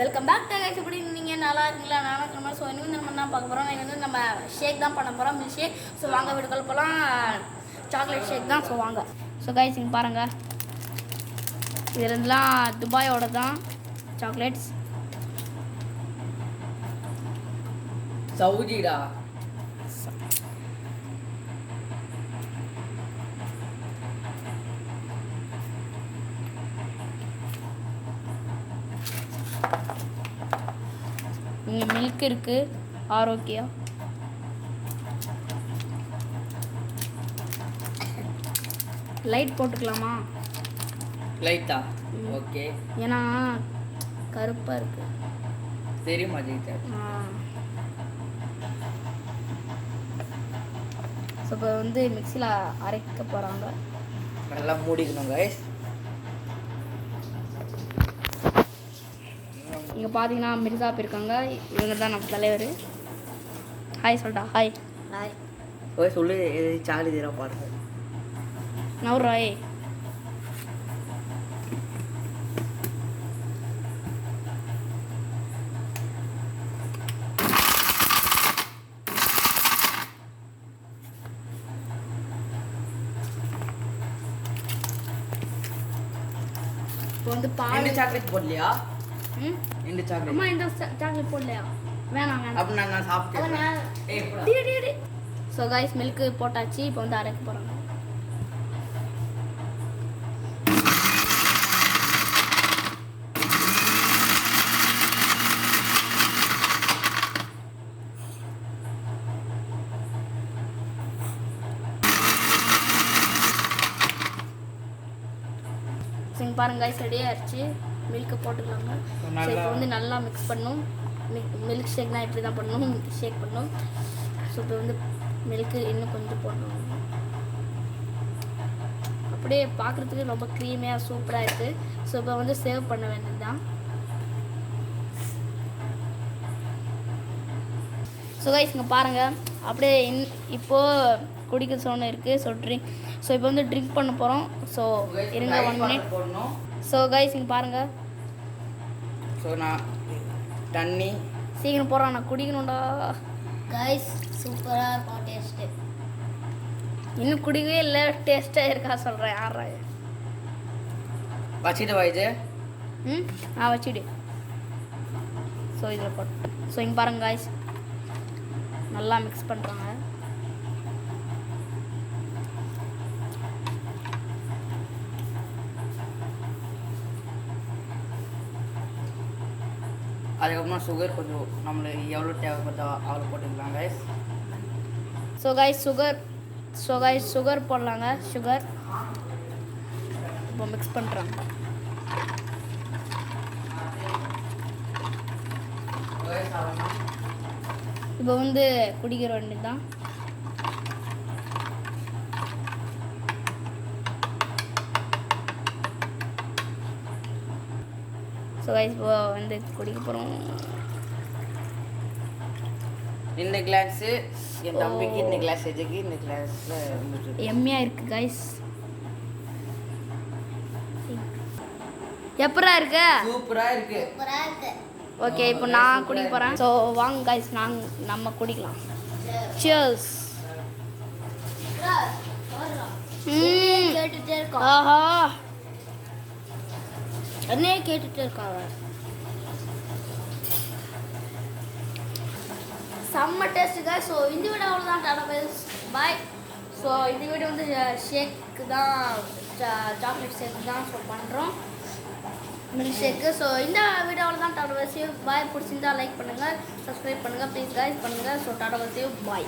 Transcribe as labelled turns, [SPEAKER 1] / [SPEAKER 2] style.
[SPEAKER 1] Welcome back to guys. எப்படி நீங்கள் நல்லா இருக்கீங்களா? நானும் இருக்கிற ஸோ இன்னும் நம்ம என்ன பார்க்க போகிறோம், நீங்கள் வந்து நம்ம ஷேக் தான் பண்ண போகிறோம், மில்க் ஷேக். ஸோ வாங்க வீடுக்குள்ள போகலாம். சாக்லேட் ஷேக் தான். ஸோ வாங்க. ஸோ கைஸ் இங்கே பாருங்கள், இதுலாம் துபாயோட தான் சாக்லேட்ஸ்.
[SPEAKER 2] சவுதிடா.
[SPEAKER 1] இங்கே மில்க் இருக்குது, ஆரோக்கியா. லைட் போட்டுக்கலாமா?
[SPEAKER 2] லைட்டா? ஓகே.
[SPEAKER 1] ஏன்னா கருப்பாக இருக்குது.
[SPEAKER 2] தெரியுமா ஜெயித்தா?
[SPEAKER 1] ஸோ இப்போ வந்து மிக்சியில் அரைக்க போகிறாங்க.
[SPEAKER 2] நல்லா மூடிக்கணும் கைஸ்.
[SPEAKER 1] இங்கே பார்த்தீங்கன்னா மிர்சாப் இருக்காங்க, இவங்க தான் நம்ம தலைவர். ஹாய் சொல்லிட்டா. Hi
[SPEAKER 2] hi. ஓய் சொல்லு, சாலி தீரா பாருங்க.
[SPEAKER 1] நவுராய். இப்போ வந்து பால்
[SPEAKER 2] சாக்லேட் போடலையா? இந்த சாக்லேட்
[SPEAKER 1] அம்மா இந்த சாக்லேட் போடலையா? வேணாம் வேணாம்.
[SPEAKER 2] அப்ப நான் சாப்பிட்டேன்.
[SPEAKER 1] ஸோ கைஸ் மில்க் போட்டாச்சு. இப்போ வந்து அரைக்க போகிறாங்க. சரி பாருங்க கைஸ், ரெடியாக ஆயிடுச்சு. மில்க்கு போட்டுக்கலாங்க. ஸோ இப்போ வந்து நல்லா மிக்ஸ் பண்ணணும். மில்க் ஷேக்னால் இப்படி தான் பண்ணணும், ஷேக் பண்ணணும். ஸோ இப்போ வந்து மில்க்கு இன்னும் கொஞ்சம் போடணும். அப்படியே பார்க்குறதுக்கு ரொம்ப க்ரீமியாக சூப்பராக இருக்குது. ஸோ இப்போ வந்து சேவ் பண்ண வேண்டியது தான். ஸோ கைஸ் இங்கே பாருங்கள், அப்படியே இப்போது குடிக்க சோன்னு இருக்குது. So drink. ஸோ இப்போ வந்து ட்ரிங்க் பண்ண போகிறோம். ஸோ இருங்க 1 மினிட். ஸோ கைஸ் இங்கே பாருங்கள்.
[SPEAKER 2] ஸோ நான் தண்ணி
[SPEAKER 1] சீக்கிரம் போகிறான், நான் குடிக்கணும்டா.
[SPEAKER 3] கைஸ் சூப்பராக இருக்கும் டேஸ்ட்டு.
[SPEAKER 1] இன்னும் குடிக்கவே இல்லை, டேஸ்ட்டாக இருக்கா சொல்கிறேன். யாரா
[SPEAKER 2] வச்சுட்டு வாய்து.
[SPEAKER 1] வச்சுடு. ஸோ இதில் போட்டு. ஸோ இங்கே பாருங்க கைஸ், நல்லா மிக்ஸ் பண்ணுறாங்க.
[SPEAKER 2] அதுக்கப்புறமா சுகர் கொஞ்சம் நம்மளுக்கு எவ்வளோ தேவைப்படுதோ அவ்வளோ போட்டுக்கலாம் கைஸ்.
[SPEAKER 1] ஸோ கைஸ் சுகர் போடலாங்க. சுகர் இப்போ மிக்ஸ் பண்ணுறாங்க. இப்போ வந்து குடிக்கிற வேண்டியது தான். ஸோ கைஸ் இப்போ வந்து குடிக்க போகிறோம்.
[SPEAKER 2] இந்த கிளாஸு என் தம்பிக்கு, இந்த கிளாஸ் எஜுக்கு, இந்த கிளாஸில்
[SPEAKER 1] எம்மியாக இருக்குது கைஸ். எப்பரா இருக்கு?
[SPEAKER 2] சூப்பராக இருக்கு.
[SPEAKER 3] சூப்பராக இருக்கு.
[SPEAKER 1] ஓகே இப்போ நான் குடிக்க போகிறேன். ஸோ வாங்க கைஸ், நம்ம குடிக்கலாம். சியர்ஸ்.
[SPEAKER 3] கேட்டுட்டே இருக்கோம்.
[SPEAKER 1] ஆஹா,
[SPEAKER 3] என்னையே கேட்டுட்டே இருக்காங்க.
[SPEAKER 1] செம்ம டேஸ்ட்டுங்க. ஸோ இந்த வீடியோ அவ்வளோதான். டாடா கைஸ், பாய். ஸோ இந்த வீடியோ வந்து ஷேக்கு தான், சாக்லேட் ஷேக் தான் ஸோ பண்ணுறோம், மில்க் ஷேக்கு. ஸோ இந்த வீடியோ அவ்வளோதான். டாடா கைஸ், பாய். பிடிச்சிருந்தா லைக் பண்ணுங்கள், சப்ஸ்கிரைப் பண்ணுங்கள், ப்ளீஸ் கைஸ் பண்ணுங்கள். ஸோ டாடா கைஸ், பாய்.